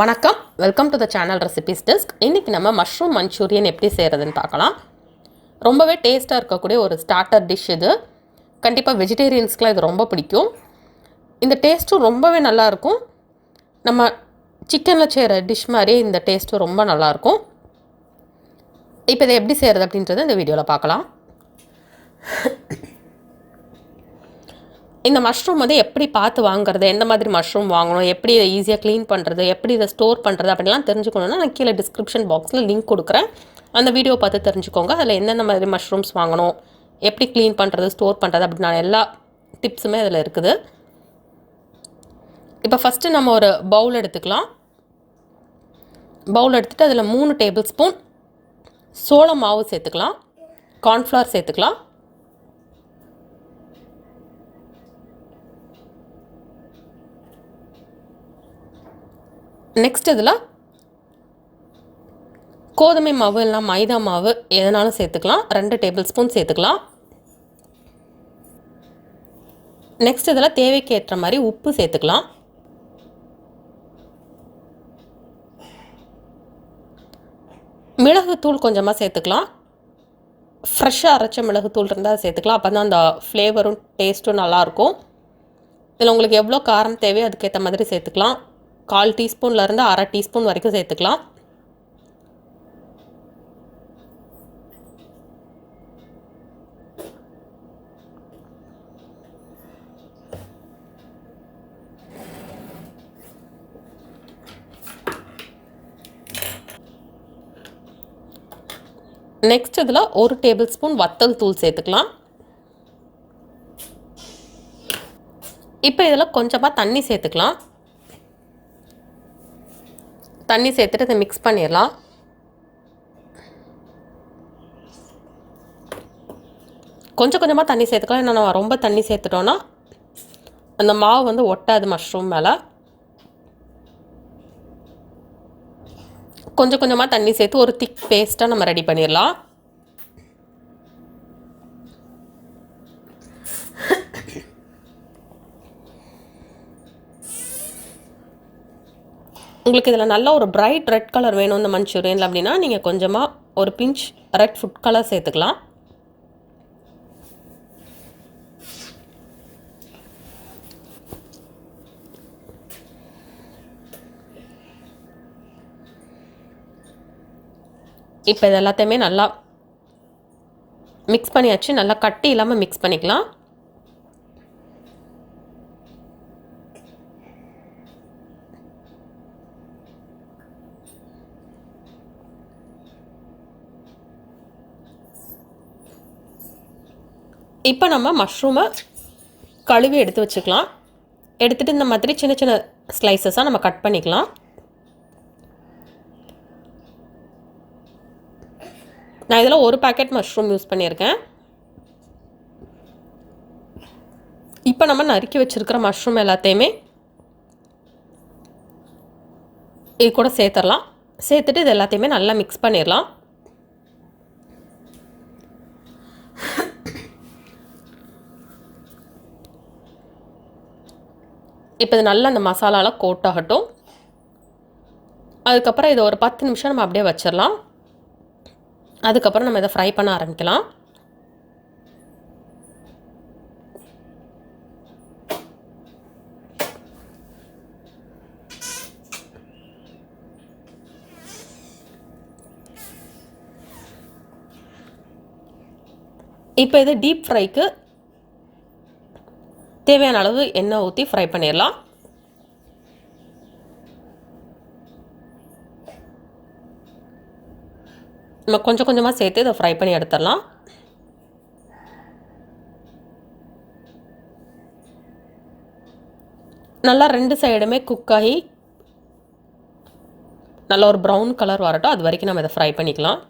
வணக்கம், welcome to the channel recipes desk. இன்றைக்கி நம்ம மஷ்ரூம் மஞ்சூரியன் எப்படி செய்கிறதுன்னு பார்க்கலாம். ரொம்பவே டேஸ்ட்டாக இருக்கக்கூடிய ஒரு ஸ்டார்டர் டிஷ் இது. கண்டிப்பாக வெஜிடேரியன்ஸ்க்குலாம் இது ரொம்ப பிடிக்கும். இந்த டேஸ்ட்டும் ரொம்பவே நல்லாயிருக்கும். நம்ம சிக்கனில் செய்கிற டிஷ் மாதிரியே இந்த டேஸ்ட்டும் ரொம்ப நல்லாயிருக்கும். இப்போ இதை எப்படி செய்கிறது அப்படின்றத இந்த வீடியோவில் பார்க்கலாம். இந்த மஷ்ரூம் வந்து எப்படி பார்த்து வாங்குறது, எந்த மாதிரி மஷ்ரூம் வாங்கணும், எப்படி இதை ஈஸியாக க்ளீன் பண்ணுறது, எப்படி இதை ஸ்டோர் பண்ணுறது அப்படின்லாம் தெரிஞ்சுக்கணுன்னா நான் கீழே டிஸ்கிரிப்ஷன் பாக்ஸில் லிங்க் கொடுக்குறேன். அந்த வீடியோ பார்த்து தெரிஞ்சுக்கோங்க. அதில் எந்தெந்த மாதிரி மஷ்ரூம்ஸ் வாங்கணும், எப்படி க்ளீன் பண்ணுறது, ஸ்டோர் பண்ணுறது அப்படின்னா எல்லா டிப்ஸுமே அதில் இருக்குது. இப்போ ஃபஸ்ட்டு நம்ம ஒரு பவுல் எடுத்துக்கலாம். பவுல் எடுத்துகிட்டு அதில் 3 டேபிள் ஸ்பூன் சோள மாவு சேர்த்துக்கலாம், கார்ன்ஃப்ளவர் சேர்த்துக்கலாம். நெக்ஸ்ட் இதில் கோதுமை மாவு இல்லைனா மைதா மாவு எதனாலும் சேர்த்துக்கலாம், 2 டேபிள் ஸ்பூன் சேர்த்துக்கலாம். நெக்ஸ்ட் இதில் தேவைக்கு ஏற்ற மாதிரி உப்பு சேர்த்துக்கலாம். மிளகுத்தூள் கொஞ்சமாக சேர்த்துக்கலாம். ஃப்ரெஷ்ஷாக அரைச்ச மிளகுத்தூள் இருந்தால் சேர்த்துக்கலாம். அப்போ தான் அந்த ஃப்ளேவரும் டேஸ்ட்டும் நல்லாயிருக்கும். இதில் உங்களுக்கு எவ்வளோ காரம் தேவையோ அதுக்கேற்ற மாதிரி சேர்த்துக்கலாம். 1/4 டீஸ்பூன்லேருந்து 1/2 டீஸ்பூன் வரைக்கும் சேர்த்துக்கலாம். நெக்ஸ்ட் இதில் 1 டேபிள் ஸ்பூன் வத்தல் தூள் சேர்த்துக்கலாம். இப்போ இதில் கொஞ்சமாக தண்ணி சேர்த்துக்கலாம். தண்ணி சேர்த்துட்டு இதை மிக்ஸ் பண்ணிடலாம். கொஞ்சம் கொஞ்சமாக தண்ணி சேர்த்துக்கலாம். ஏன்னா நம்ம ரொம்ப தண்ணி சேர்த்துட்டோன்னா அந்த மாவு வந்து ஒட்டாது மஷ்ரூம் மேலே. கொஞ்சம் கொஞ்சமாக தண்ணி சேர்த்து ஒரு திக் பேஸ்ட்டாக நம்ம ரெடி பண்ணிடலாம். உங்களுக்கு இதில் நல்ல ஒரு பிரைட் ரெட் கலர் வேணும் இந்த மஞ்சூரியனில் அப்படின்னா நீங்கள் கொஞ்சமாக ஒரு பிஞ்ச் ரெட் ஃபுட் கலர் சேர்த்துக்கலாம். இப்போ இது எல்லாத்தையுமே நல்லா மிக்ஸ் பண்ணியாச்சு. நல்லா கட்டி இல்லாமல் மிக்ஸ் பண்ணிக்கலாம். இப்போ நம்ம மஷ்ரூமை கழுவி எடுத்து வச்சுக்கலாம். எடுத்துகிட்டு இந்த மாதிரி சின்ன சின்ன ஸ்லைசஸாக நம்ம கட் பண்ணிக்கலாம். நான் இதில் ஒரு பேக்கெட் மஷ்ரூம் யூஸ் பண்ணியிருக்கேன். இப்போ நம்ம நறுக்கி வச்சுருக்கிற மஷ்ரூம் எல்லாத்தையுமே இது கூட சேர்த்துடலாம். சேர்த்துட்டு இது எல்லாத்தையுமே நல்லா மிக்ஸ் பண்ணிடலாம். இப்போ இது நல்லா அந்த மசாலாவில் கோட் ஆகட்டும். அதுக்கப்புறம் இதை ஒரு 10 நிமிஷம் நம்ம அப்படியே வச்சிடலாம். அதுக்கப்புறம் நம்ம இதை ஃப்ரை பண்ண ஆரம்பிக்கலாம். இப்போ இது டீப் ஃப்ரைக்கு தேவையான அளவு எண்ணெய் ஊற்றி ஃப்ரை பண்ணிடலாம். நம்ம கொஞ்சம் கொஞ்சமாக சேர்த்து இதை ஃப்ரை பண்ணி எடுத்துடலாம். நல்லா 2 சைடுமே குக் ஆகி நல்ல ஒரு ப்ரௌன் கலர் வரட்டும். அது வரைக்கும் நம்ம இதை ஃப்ரை பண்ணிக்கலாம்.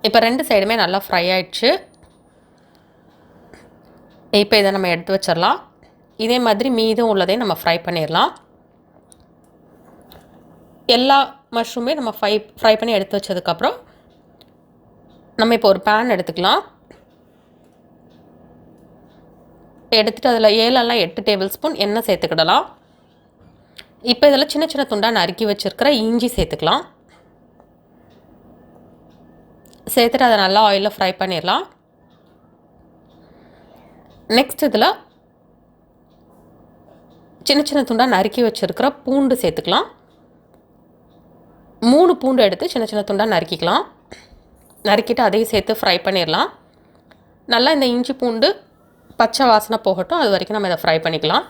இப்போ 2 சைடுமே நல்லா ஃப்ரை ஆயிடுச்சு. இப்போ இதை நம்ம எடுத்து வச்சிடலாம். இதே மாதிரி மீதம் உள்ளதையும் நம்ம ஃப்ரை பண்ணிடலாம். எல்லா மஷ்ரூமே நம்ம ஃப்ரை பண்ணி எடுத்து வச்சதுக்கப்புறம் நம்ம இப்போ ஒரு பேன் எடுத்துக்கலாம். எடுத்துகிட்டு அதில் 7 8 டேபிள் ஸ்பூன் எண்ணெய் சேர்த்துக்கிடலாம். இப்போ இதில் சின்ன சின்ன துண்டாக நறுக்கி வச்சுருக்கிற இஞ்சி சேர்த்துக்கலாம். சேர்த்துட்டு அதை நல்லா ஆயிலில் ஃப்ரை பண்ணிடலாம். நெக்ஸ்ட் இதில் சின்ன சின்ன துண்டாக நறுக்கி வச்சுருக்கிற பூண்டு சேர்த்துக்கலாம். 3 பூண்டு எடுத்து சின்ன சின்ன துண்டாக நறுக்கிக்கலாம். நறுக்கிட்டு அதையும் சேர்த்து ஃப்ரை பண்ணிடலாம். நல்லா இந்த இஞ்சி பூண்டு பச்சை வாசனை போகட்டும், அது வரைக்கும் நம்ம இதை ஃப்ரை பண்ணிக்கலாம்.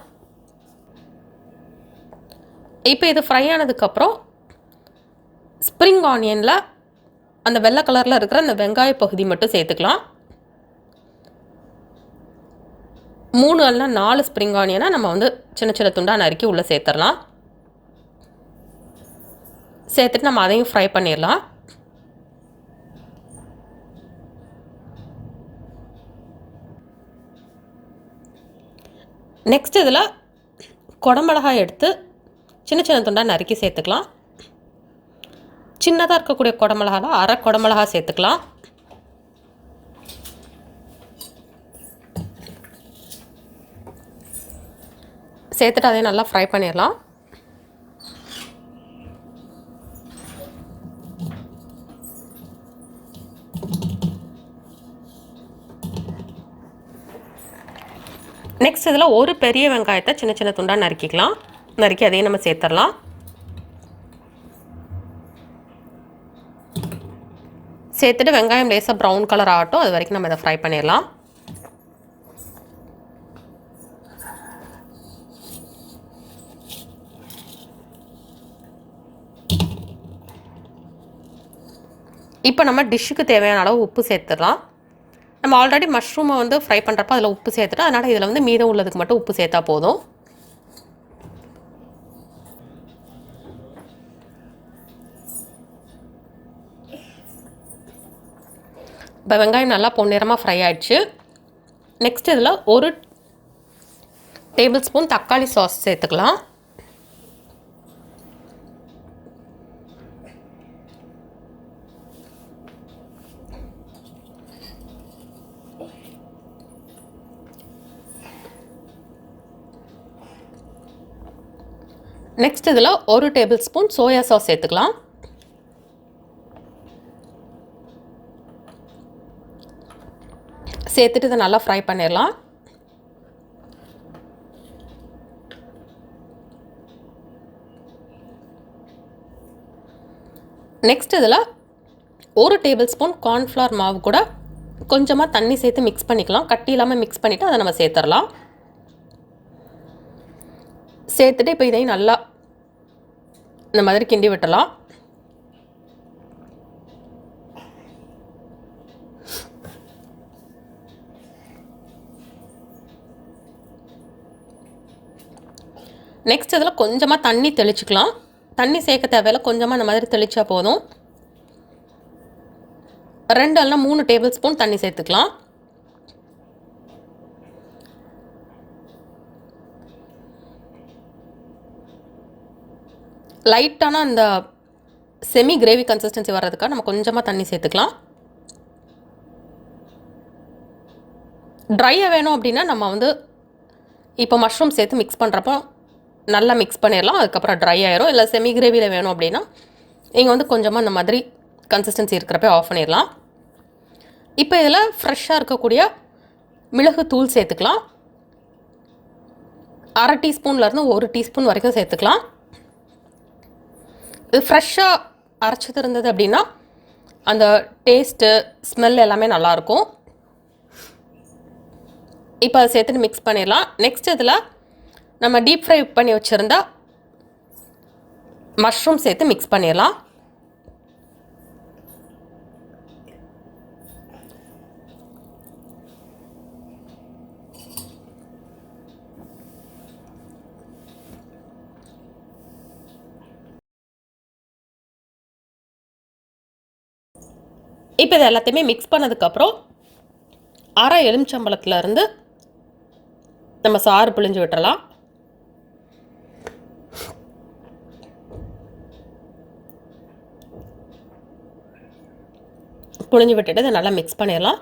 இப்போ இது ஃப்ரை ஆனதுக்கப்புறம் ஸ்ப்ரிங் ஆனியனில் அந்த வெள்ளை கலரில் இருக்கிற அந்த வெங்காய பகுதி மட்டும் சேர்த்துக்கலாம். 3 அல்ல 4 ஸ்ப்ரிங் ஆனியனை நம்ம வந்து சின்ன சின்ன துண்டாக நறுக்கி உள்ளே சேர்த்துடலாம். சேர்த்துட்டு நம்ம அதையும் ஃப்ரை பண்ணிடலாம். நெக்ஸ்ட் இதில் குடமிளகாய் எடுத்து சின்ன சின்ன துண்டாக நறுக்கி சேர்த்துக்கலாம். சின்னதாக இருக்கக்கூடிய குடமிளகாவில் அரை குடமிளகா சேர்த்துக்கலாம். சேர்த்துட்டு அதையும் நல்லா ஃப்ரை பண்ணிடலாம். நெக்ஸ்ட் இதில் ஒரு பெரிய வெங்காயத்தை சின்ன சின்ன துண்டாக நறுக்கிக்கலாம். நறுக்கி அதையும் நம்ம சேர்த்துடலாம். சேர்த்துட்டு வெங்காயம் லேசாக ப்ரௌன் கலர் ஆகட்டும், அது வரைக்கும் நம்ம இதை ஃப்ரை பண்ணிடலாம். இப்போ நம்ம டிஷ்ஷுக்கு தேவையான அளவு உப்பு சேர்த்துடலாம். நம்ம ஆல்ரெடி மஷ்ரூமை வந்து ஃப்ரை பண்ணுறப்ப அதில் உப்பு சேர்த்துட்டு, அதனால் இதில் வந்து மீதம் உள்ளதுக்கு மட்டும் உப்பு சேர்த்தா போதும். இப்போ வெங்காயம் நல்லா பொன்னிறமாக ஃப்ரை ஆயிடுச்சு. நெக்ஸ்ட் இதில் 1 டேபிள் ஸ்பூன் தக்காளி சாஸ் சேர்த்துக்கலாம். நெக்ஸ்ட் இதில் 1 டேபிள் ஸ்பூன் சோயா சாஸ் சேர்த்துக்கலாம். சேர்த்துட்டு இதை நல்லா ஃப்ரை பண்ணிடலாம். நெக்ஸ்ட் இதில் 1 டேபிள் ஸ்பூன் கார்ன்ஃப்ளவர் மாவு கூட கொஞ்சமாக தண்ணி சேர்த்து மிக்ஸ் பண்ணிக்கலாம். கட்டி இல்லாமல் மிக்ஸ் பண்ணிவிட்டு அதை நம்ம சேர்த்துடலாம். சேர்த்துட்டு இப்போ இதையும் நல்லா இந்த மாதிரி கிண்டி விட்டுடலாம். நெக்ஸ்ட் இதில் கொஞ்சமாக தண்ணி தெளிச்சுக்கலாம். தண்ணி சேர்க்க தேவையில்லை, கொஞ்சமாக இந்த மாதிரி தெளித்தா போதும். 2 அல்ல 3 டேபிள் ஸ்பூன் தண்ணி சேர்த்துக்கலாம். லைட்டான அந்த செமி கிரேவி கன்சிஸ்டன்சி வர்றதுக்காக நம்ம கொஞ்சமாக தண்ணி சேர்த்துக்கலாம். ட்ரையாக வேணும் அப்படின்னா நம்ம வந்து இப்போ மஷ்ரூம் சேர்த்து மிக்ஸ் பண்ணுறப்போ நல்லா மிக்ஸ் பண்ணிடலாம். அதுக்கப்புறம் ட்ரை ஆயிரும். இல்லை செமி கிரேவியில் வேணும் அப்படின்னா நீங்கள் வந்து கொஞ்சமாக இந்த மாதிரி கன்சிஸ்டன்சி இருக்கிறப்ப ஆஃப் பண்ணிடலாம். இப்போ இதில் ஃப்ரெஷ்ஷாக இருக்கக்கூடிய மிளகு தூள் சேர்த்துக்கலாம். 1/2 டீஸ்பூன்லேருந்து 1 டீஸ்பூன் வரைக்கும் சேர்த்துக்கலாம். இது ஃப்ரெஷ்ஷாக அரைச்சது இருந்தது அப்படின்னா அந்த டேஸ்ட்டு ஸ்மெல் எல்லாமே நல்லாயிருக்கும். இப்போ அதை சேர்த்துட்டு மிக்ஸ் பண்ணிடலாம். நெக்ஸ்ட் இதில் நம்ம டீப் ஃப்ரை பண்ணி வச்சுருந்தா மஷ்ரூம் சேர்த்து மிக்ஸ் பண்ணிடலாம். இப்போ இது எல்லாத்தையுமே மிக்ஸ் பண்ணதுக்கப்புறம் 1/2 எலுமிச்சம்பழத்துலேருந்து நம்ம சாறு பிழிஞ்சு விட்டுறலாம். புழிஞ்சு விட்டுட்டு இதை நல்லா மிக்ஸ் பண்ணிடலாம்.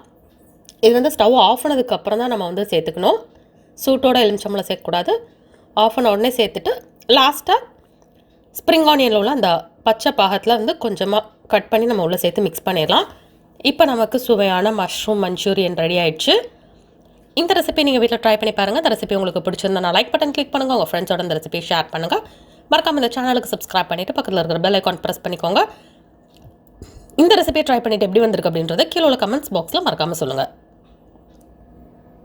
இது வந்து ஸ்டவ் ஆஃப் பண்ணதுக்கப்புறம் தான் நம்ம வந்து சேர்த்துக்கணும். சூட்டோட எலுமிச்சம்பழம் சேர்க்கக்கூடாது. ஆஃப் பண்ண உடனே சேர்த்துட்டு லாஸ்ட்டாக ஸ்ப்ரிங் ஆனியனில் உள்ள அந்த பச்சை பாகத்தில் வந்து கொஞ்சமாக கட் பண்ணி நம்ம உள்ளே சேர்த்து மிக்ஸ் பண்ணிடலாம். இப்போ நமக்கு சுவையான மஷ்ரூம் மஞ்சூரியன் ரெடி ஆயிடுச்சு. இந்த ரெசிபி நீங்கள் வீட்டில் ட்ரை பண்ணி பாருங்கள். இந்த ரெசிபி உங்களுக்கு பிடிச்சிருந்தா நான் லைக் பட்டன் கிளிக் பண்ணுங்கள். உங்கள் ஃப்ரெண்ட்ஸோட இந்த ரெசிபியை ஷேர் பண்ணுங்கள். மறக்காமல் இந்த சேனலுக்கு சப்ஸ்கிரைப் பண்ணிவிட்டு பக்கத்தில் இருக்கிற பெல் ஐக்கான் ப்ரெஸ் பண்ணிக்கோங்க. இந்த ரெசிபியை ட்ரை பண்ணிவிட்டு எப்படி வந்திருக்கு அப்படின்றத கீழே உள்ள கமெண்ட்ஸ் பாக்ஸில் மறக்காமல் சொல்லுங்கள்.